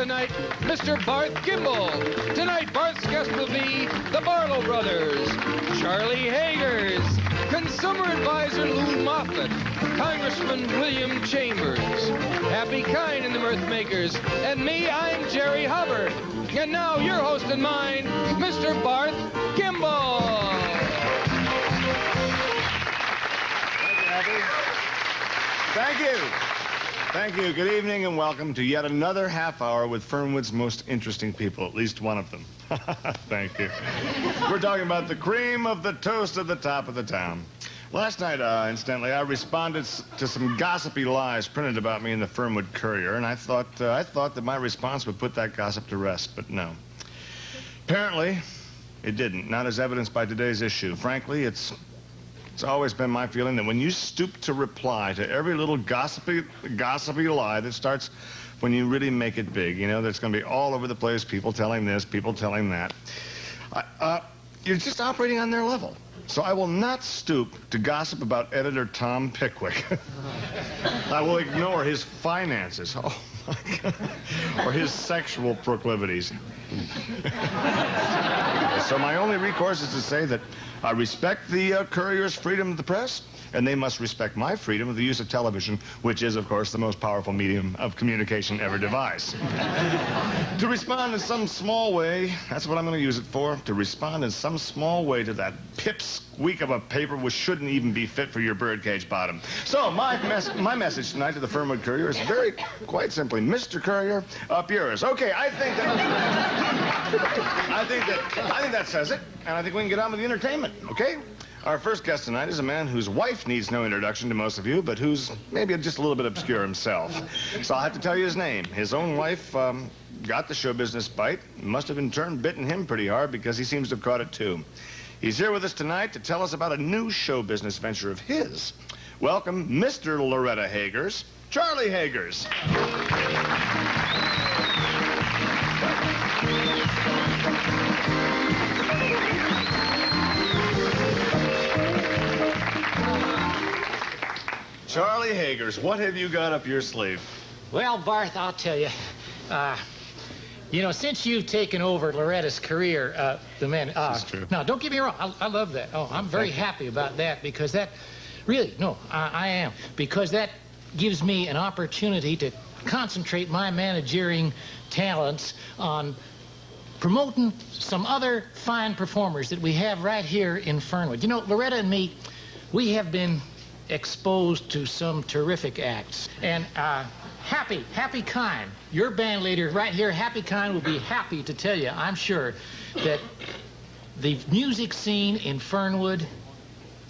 the night, Mr. Barth Gimble. Tonight, Barth's guest will be the Barlow Brothers, Charlie Haggers, Consumer Advisor Lou Moffett, Congressman William Chambers, Happy Kyne and the Mirth Makers, and me, I'm Jerry Hubbard. And now, your host and mine, Mr. Barth Gimble. Thank you. Thank you. Good evening and welcome to yet another half hour with Fernwood's most interesting people, at least one of them. Thank you. We're talking about the cream of the toast at the top of the town. Last night, incidentally, I responded to some gossipy lies printed about me in the Fernwood Courier, and I thought that my response would put that gossip to rest, but no. Apparently, it didn't, not as evidenced by today's issue. Frankly, it's always been my feeling that when you stoop to reply to every little gossipy lie that starts when you really make it big, you know, that's going to be all over the place, people telling this, people telling that, you're just operating on their level. So I will not stoop to gossip about editor Tom Pickwick. I will ignore his finances. Oh, my God. Or his sexual proclivities. So my only recourse is to say that I respect the Courier's freedom of the press, and they must respect my freedom of the use of television, which is, of course, the most powerful medium of communication ever devised. To respond in some small way, that's what I'm going to use it for, to respond in some small way to that pipsqueak of a paper which shouldn't even be fit for your birdcage bottom. So my message tonight to the Fernwood Courier is quite simply, Mr. Courier, up yours. Okay, I think that says it, and I think we can get on with the entertainment, okay? Our first guest tonight is a man whose wife needs no introduction to most of you, but who's maybe just a little bit obscure himself. So I'll have to tell you his name. His own wife got the show business bite. Must have in turn bitten him pretty hard because he seems to have caught it too. He's here with us tonight to tell us about a new show business venture of his. Welcome, Mr. Loretta Haggers, Charlie Haggers. Charlie Haggers, what have you got up your sleeve? Well, Barth, I'll tell you. You know, since you've taken over Loretta's career, the men... This is true. No, don't get me wrong. I love that. Oh, I'm very happy about that because that... Really, no, I am. Because that gives me an opportunity to concentrate my managerial talents on promoting some other fine performers that we have right here in Fernwood. You know, Loretta and me, we have been exposed to some terrific acts. And Happy Kyne, your band leader right here, Happy Kyne, will be happy to tell you, I'm sure, that the music scene in Fernwood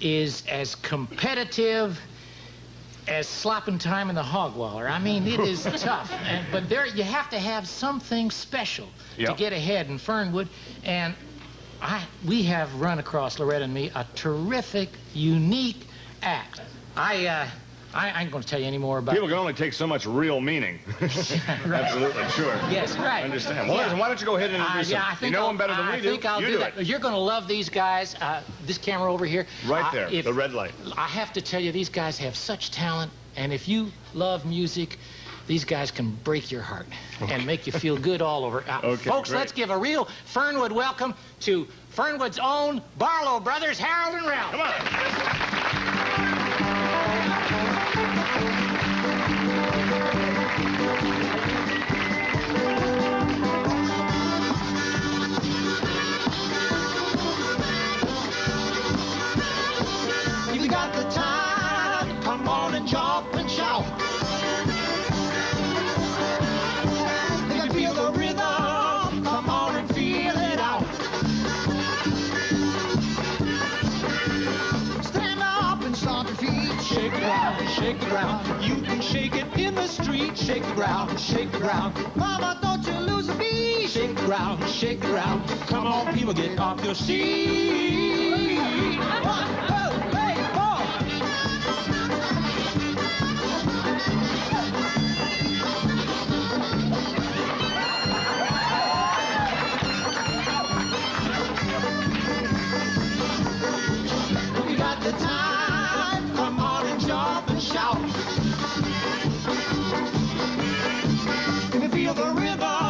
is as competitive as slopping time in the hog waller. I mean, it is tough. But there, you have to have something special to get ahead in Fernwood. And we have run across, Loretta and me, a terrific, unique act. I ain't going to tell you any more about it. People can only take so much real meaning. Right. Absolutely, sure. Yes, right. I understand. Well, listen, why don't you go ahead and introduce them? You know them better than we do. I think I'll do that. You're going to love these guys. This camera over here. Right there, the red light. I have to tell you, these guys have such talent, and if you love music, these guys can break your heart and make you feel good all over. Folks, let's give a real Fernwood welcome to Fernwood's own Barlow Brothers, Harold and Ralph. Come on. If you got the time, come on and jump and shout. If you feel the rhythm, come on and feel it out. Stand up and stomp your feet, shake the ground, shake the ground. You can shake it in the street, shake the ground, shake the ground. Mama, don't you lose a beat, shake the ground, shake the ground. Come on, people, get off your seat. 1, 2, 3, 4. We got the time, come on and jump and shout. If you feel the rhythm,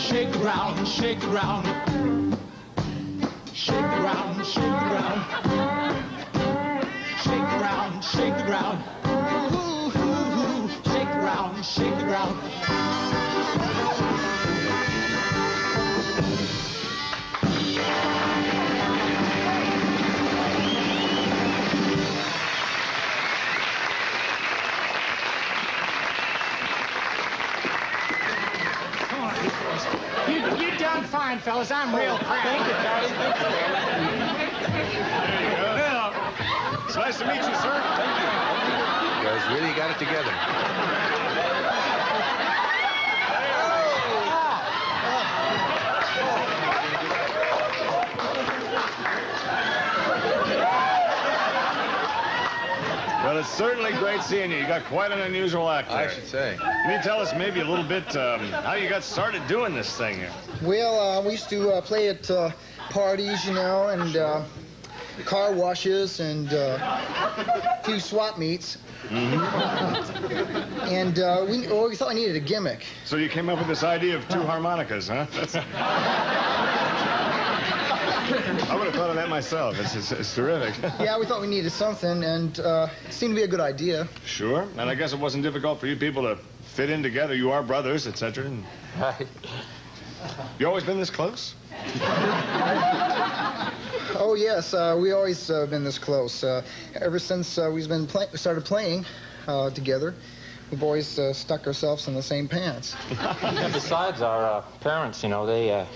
shake the ground, shake the ground. Shake the ground, shake the ground. Shake the ground, shake the ground. Ooh, ooh, ooh. Shake the ground, shake the ground. You done fine, fellas. I'm real proud. Thank you, Charlie. It's nice to meet you, sir. Thank you. You guys really got it together. Well, it's certainly great seeing you. You got quite an unusual act there. I should say. Can you tell us maybe a little bit how you got started doing this thing here? Well, we used to play at parties, you know, and car washes and a few swap meets. Mm-hmm. And we thought we needed a gimmick. So you came up with this idea of 2 harmonicas, huh? I would have thought of that myself. It's terrific. Yeah, we thought we needed something, and it seemed to be a good idea. Sure. And I guess it wasn't difficult for you people to fit in together. You are brothers, etc. Right. You always been this close? Oh, yes, we always been this close. Ever since we started playing together, we've always stuck ourselves in the same pants. And besides, our parents, you know, they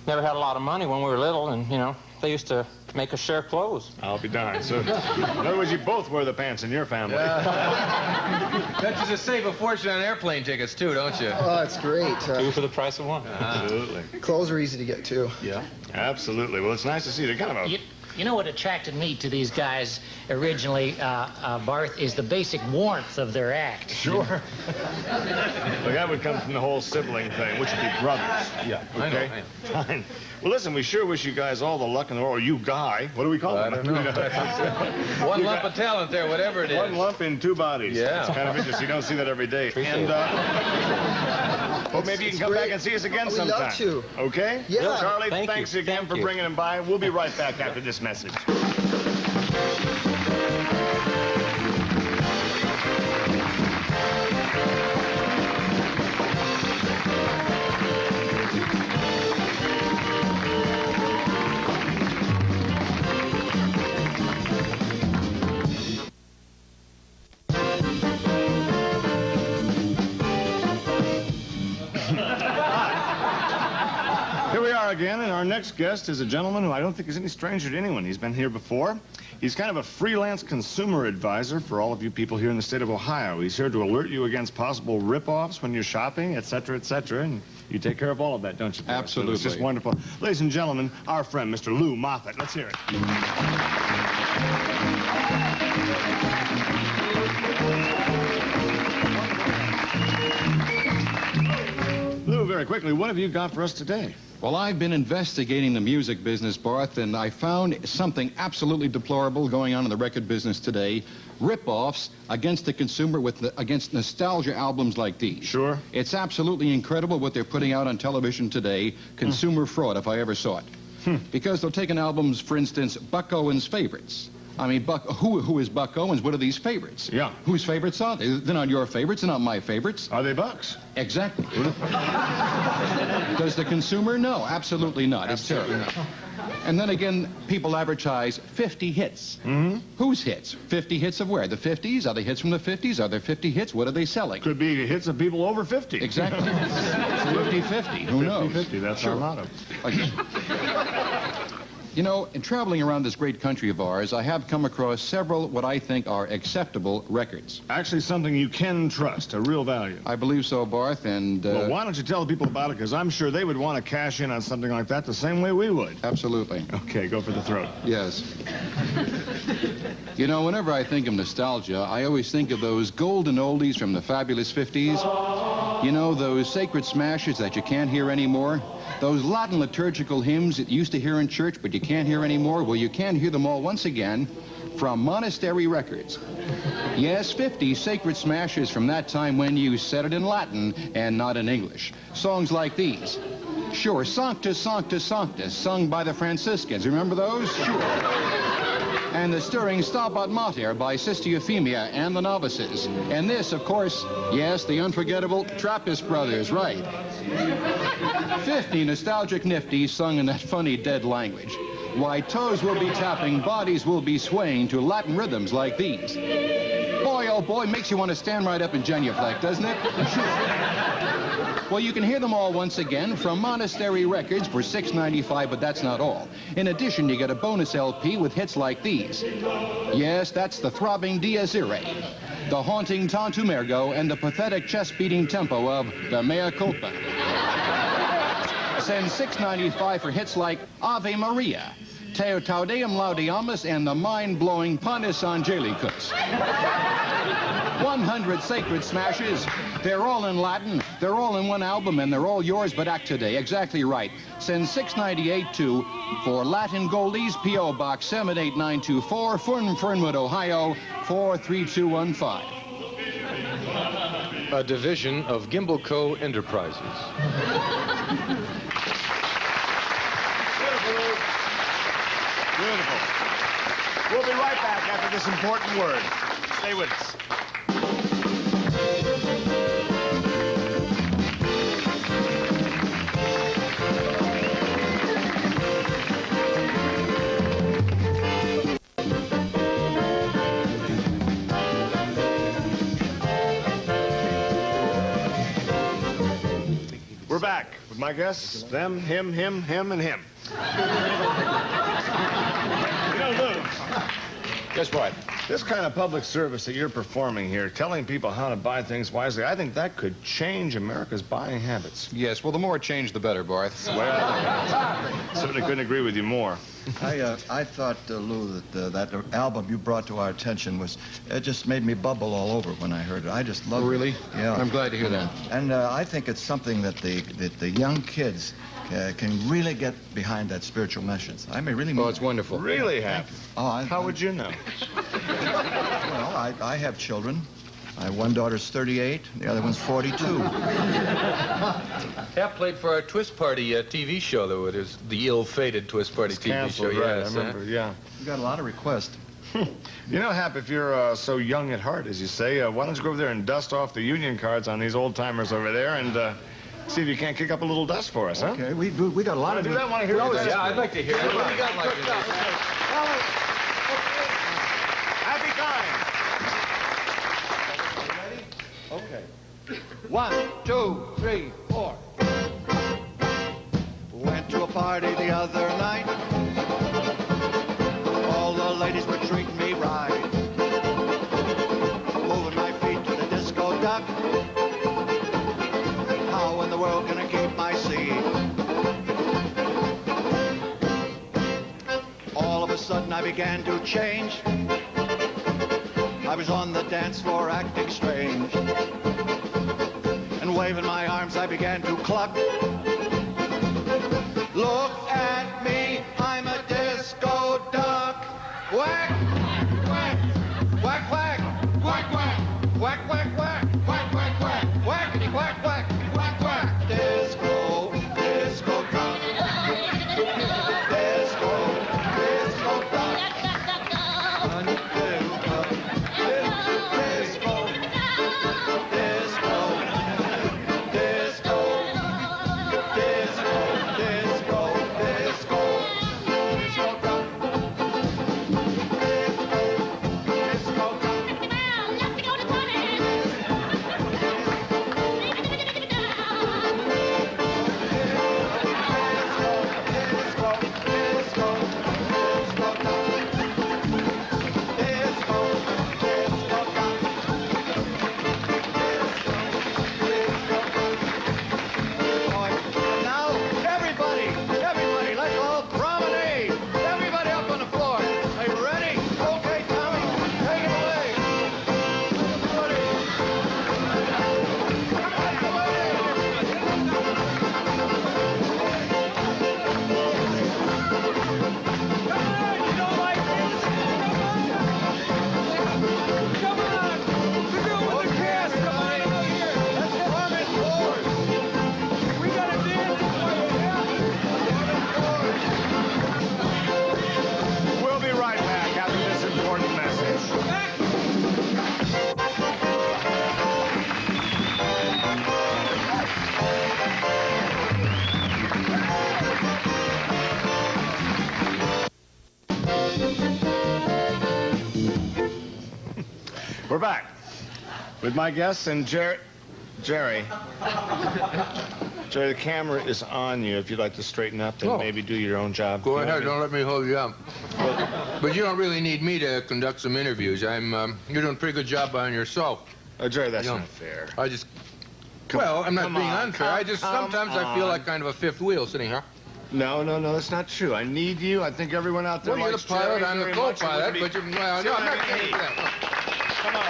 never had a lot of money when we were little, and, you know, they used to make us share clothes. I'll be darned. So, in other words, you both wear the pants in your family. Don't you just save a fortune on airplane tickets, too, don't you? Oh, it's great. 2 for the price of 1. Absolutely. Clothes are easy to get, too. Yeah. Absolutely. Well, it's nice to see you. They're kind of a... You know what attracted me to these guys originally, Barth, is the basic warmth of their act. Sure. Well, that would come from the whole sibling thing, which would be brothers. Yeah, Okay? I know. Fine. Well, listen, we sure wish you guys all the luck in the world. Or you guy. What do we call I it? don't know. One lump of talent there, whatever it is. One lump in 2 bodies. Yeah. It's kind of interesting. You don't see that every day. And, well, maybe you can come back and see us again sometime. We'd love to. Okay? Yeah. Charlie, Thank thanks you. again Thank for you. bringing him by. We'll be right back after this message. Here we are again, and our next guest is a gentleman who I don't think is any stranger to anyone. He's been here before. He's kind of a freelance consumer advisor for all of you people here in the state of Ohio. He's here to alert you against possible rip-offs when you're shopping, et cetera, and you take care of all of that, don't you? Absolutely. It's just wonderful. Ladies and gentlemen, our friend, Mr. Lou Moffett. Let's hear it. Lou, very quickly, what have you got for us today? Well, I've been investigating the music business, Barth, and I found something absolutely deplorable going on in the record business today. Rip-offs against the consumer against nostalgia albums like these. Sure. It's absolutely incredible what they're putting out on television today. Consumer fraud, if I ever saw it. Because they'll take an album's, for instance, Buck Owens' favorites. I mean, who is Buck Owens? What are these favorites? Yeah. Whose favorites are they? They're not your favorites. They're not my favorites. Are they Bucks? Exactly. Does the consumer? No, absolutely not. It's terrible. And then again, people advertise 50 hits. Mm-hmm. Whose hits? 50 hits of where? The 50s? Are they hits from the 50s? Are there 50 hits? What are they selling? Could be hits of people over 50. Exactly. 50-50. Who knows? 50-50, that's our motto. Okay. You know, in traveling around this great country of ours, I have come across several what I think are acceptable records. Actually, something you can trust, a real value. I believe so, Barth, and... Well, why don't you tell the people about it, because I'm sure they would want to cash in on something like that the same way we would. Absolutely. Okay, go for the throat. Yes. You know, whenever I think of nostalgia, I always think of those golden oldies from the fabulous 50s. You know, those sacred smashes that you can't hear anymore. Those Latin liturgical hymns that you used to hear in church, but you can't hear anymore. Well, you can hear them all once again from Monastery Records. Yes, 50 sacred smashes from that time when you said it in Latin and not in English. Songs like these. Sure, Sanctus, Sanctus, Sanctus, sung by the Franciscans. Remember those? Sure. And the stirring Stabat Mater by Sister Euphemia and the novices. And this, of course, yes, the unforgettable Trappist Brothers, right. 50 nostalgic nifties sung in that funny dead language. Why, toes will be tapping, bodies will be swaying to Latin rhythms like these. Boy, oh boy, makes you want to stand right up and genuflect, doesn't it? Well, you can hear them all once again from Monastery Records for $6.95, but that's not all. In addition, you get a bonus LP with hits like these. Yes, that's the throbbing Dies Irae, the haunting Tantum Ergo, and the pathetic chest-beating tempo of the Mea Culpa. Send $6.95 for hits like Ave Maria, Te Taudeum Laudeamus, and the mind-blowing Panis Angelicus. 100 sacred smashes. They're all in Latin. They're all in one album, and they're all yours, but act today. Exactly right. Send $6.98 to for Latin Goldies, P.O. Box 78924, Fernwood, Ohio, 43215. A division of Gimble Co. Enterprises. Beautiful. We'll be right back after this important word. Stay with us. We're back with my guests, them, him, and him. You know, Lou. Guess what? This kind of public service that you're performing here, telling people how to buy things wisely, I think that could change America's buying habits. Yes, well, the more change, the better, Barth. Well, certainly couldn't agree with you more. I thought, Lou, that that album you brought to our attention it just made me bubble all over when I heard it. I just loved it. Really? Yeah. I'm glad to hear that. And I think it's something that the young kids can really get behind that spiritual message. I may really mean Oh, it's wonderful. Really happy. Oh, How would you know? Well, I have children. One daughter's 38, the other one's 42. Hap played for our Twist Party TV show, though. It is the ill-fated Twist Party It's TV canceled, show. right? Yes, I remember, yeah. We got a lot of requests. You know, Hap, if you're so young at heart, as you say, why don't you go over there and dust off the union cards on these old-timers over there and see if you can't kick up a little dust for us, huh? Okay, we got a lot Want of... to do that? Want to hear it? Yeah, I'd like to hear it. What do you got like this? Happy Kyne. Okay. 1, 2, 3, 4. Went to a party the other night. All the ladies were treating me right. Moving my feet to the disco duck. How in the world can I keep my seat? All of a sudden I began to change. I was on the dance floor acting strange. And waving my arms I began to cluck. Look at me, I'm a disco duck. Whack, whack, whack, whack, whack, whack, whack, whack, whack, whack, whack, whack, whackity, whack, whack, whack, whack. Disco, disco duck. Disco, disco duck. We're back with my guests and Jerry. Jerry, the camera is on you. If you'd like to straighten up and maybe do your own job. Go ahead. Don't let me hold you up. But you don't really need me to conduct some interviews. You're doing a pretty good job by yourself. Jerry, that's not fair. I'm not being unfair. Sometimes I feel like kind of a fifth wheel sitting here. No, that's not true. I need you. I think everyone out there you're the pilot, I'm the co-pilot, but I'm not getting that. Come on.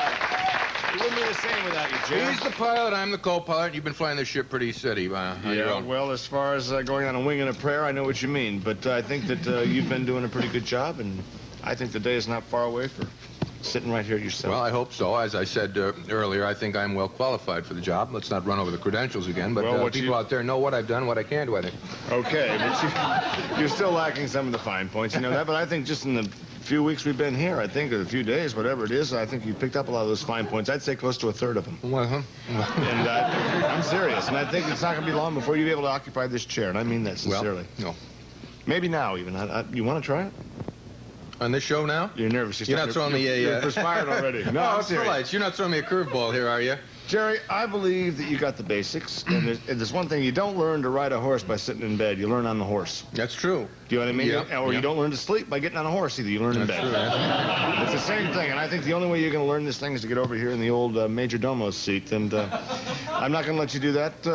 It wouldn't be the same without you, Jim. He's the pilot, I'm the co-pilot. You've been flying this ship pretty steady on your own. Well, as far as going on a wing and a prayer, I know what you mean. But I think that you've been doing a pretty good job, and I think the day is not far away for sitting right here yourself. Well, I hope so. As I said earlier, I think I'm well qualified for the job. Let's not run over the credentials again, but people out there know what I've done, what I can do, I think. Okay, but you're still lacking some of the fine points, you know that, but I think just in the few weeks we've been here, I think, or a few days, whatever it is, I think you picked up a lot of those fine points. I'd say close to a third of them. Uh-huh. And I'm serious, and I think it's not going to be long before you'll be able to occupy this chair, and I mean that sincerely. Well, no. Maybe now, even. You want to try it? On this show now? You're nervous. You're not throwing me a... You're perspired already. No, it's the lights. You're not throwing me a curveball here, are you? Jerry, I believe that you got the basics. And there's one thing. You don't learn to ride a horse by sitting in bed. You learn on the horse. That's true. Do you know what I mean? Yeah. Or you don't learn to sleep by getting on a horse either. You learn in bed. True, yeah. It's the same thing. And I think the only way you're going to learn this thing is to get over here in the old Major Domo seat. And I'm not going to let you do that.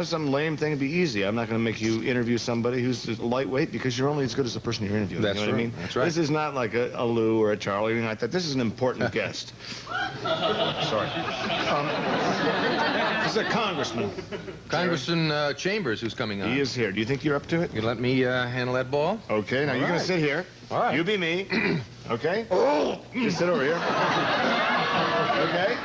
Some lame thing would be easy. I'm not going to make you interview somebody who's lightweight because you're only as good as the person you're interviewing. That's you know what I mean? That's right. This is not like a Lou or a Charlie or anything like that. This is an important guest. Sorry. This is a congressman. Congressman Chambers, who's coming on. He is here. Do you think you're up to it? You let me handle that ball? Okay, now you're going to sit here. All right. You be me. Okay? Just sit over here. Okay?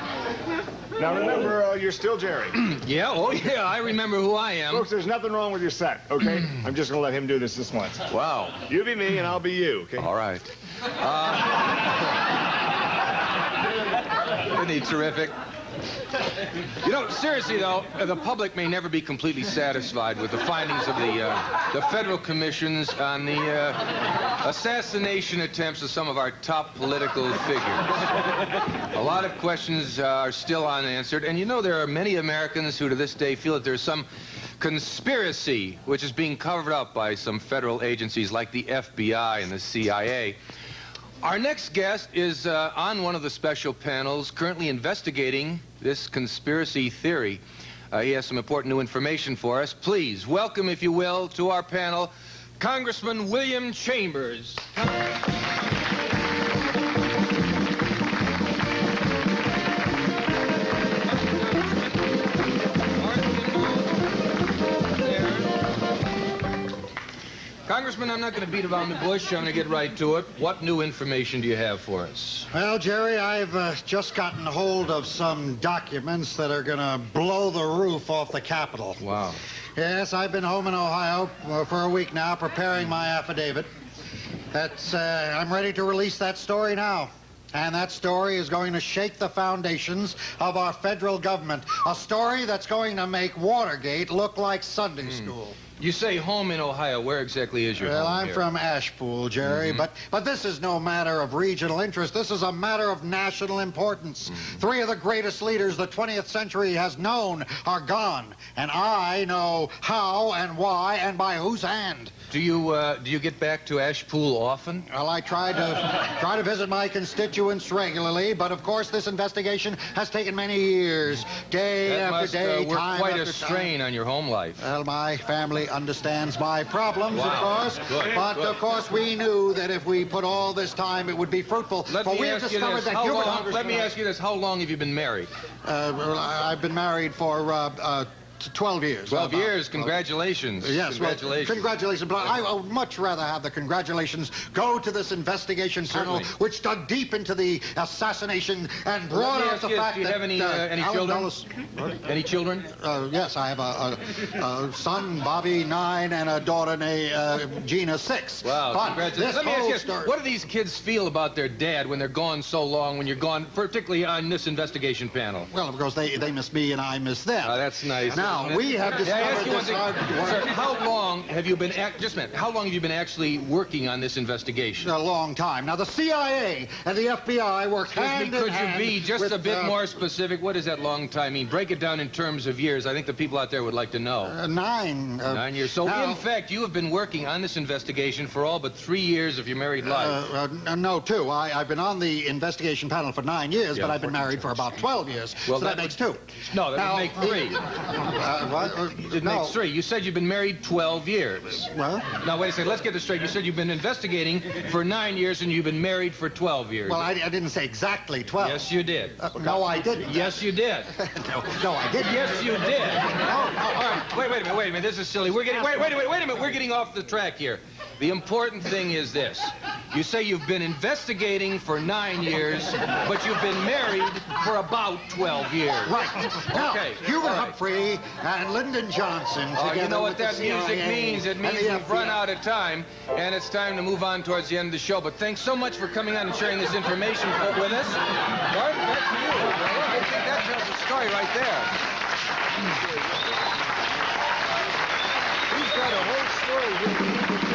Now remember, you're still Jerry. Yeah, I remember who I am. Folks, there's nothing wrong with your set, okay? I'm just going to let him do this once. Wow. You be me and I'll be you, okay? All right. Isn't he terrific? Seriously, though, the public may never be completely satisfied with the findings of the federal commissions on the assassination attempts of some of our top political figures. A lot of questions are still unanswered, and there are many Americans who to this day feel that there's some conspiracy which is being covered up by some federal agencies like the FBI and the CIA. Our next guest is on one of the special panels currently investigating this conspiracy theory. He has some important new information for us. Please welcome, if you will, to our panel, Congressman William Chambers. Congressman, I'm not going to beat around the bush. I'm going to get right to it. What new information do you have for us? Well, Jerry, I've just gotten hold of some documents that are going to blow the roof off the Capitol. Wow. Yes, I've been home in Ohio for a week now preparing my affidavit. I'm ready to release that story now. And that story is going to shake the foundations of our federal government. A story that's going to make Watergate look like Sunday school. You say home in Ohio. Where exactly is your home? Well, I'm here? from Ashpool, Jerry, but this is no matter of regional interest. This is a matter of national importance. Three of the greatest leaders the 20th century has known are gone, and I know how and why and by whose hand. Do you get back to Ashpool often? Well, I try to visit my constituents regularly, but of course this investigation has taken many years, day after day, work time quite after a strain on your home life. Well, my family understands my problems, of course, but of course we knew that if we put all this time, it would be fruitful. Let me ask you this: how long have you been married? Well, I've been married for 12 years. 12 years. Congratulations. Yes, congratulations. Well, congratulations. But I would much rather have the congratulations go to this investigation panel, which dug deep into the assassination and brought out the fact that... Do you have any children? Any children? Yes, I have a son, Bobby, 9, and a daughter named Gina, 6. Wow, but congratulations. Let me ask you, what do these kids feel about their dad when they're gone so long, when you're gone, particularly on this investigation panel? Well, of course, they miss me and I miss them. That's nice. Now, we have discovered this hard work. Sir, how long have you been, just a minute, how long have you been actually working on this investigation? A long time. Now, the CIA and the FBI work hand in Could hand. you be just a bit more specific? What does that long time mean? Break it down in terms of years. I think the people out there would like to know. 9. 9 years. So, now, in fact, you have been working on this investigation for all but 3 years of your married life. No, 2. I've been on the investigation panel for 9 years, but I've been married for about 12 years. Well, so that makes 2. No, that would make 3. It no. makes 3. You said you've been married 12 years. Well? Now, wait a second. Let's get this straight. You said you've been investigating for 9 years and you've been married for 12 years. Well, I didn't say exactly 12. Yes, you did. No, I didn't. Yes, you did. No, I didn't. Yes, you did. All right. Wait a minute. This is silly. We're getting. Wait a minute. We're getting off the track here. The important thing is this. You say you've been investigating for 9 years, but you've been married for about 12 years. Right. Now, Okay. Hubert Humphrey and Lyndon Johnson together You know what with the that music CIA means? It means and the we've run FBI. out of time, and it's time to move on towards the end of the show. But thanks so much for coming on and sharing this information with us. Bart, back to you. I think that tells the story right there. He's got a whole story here.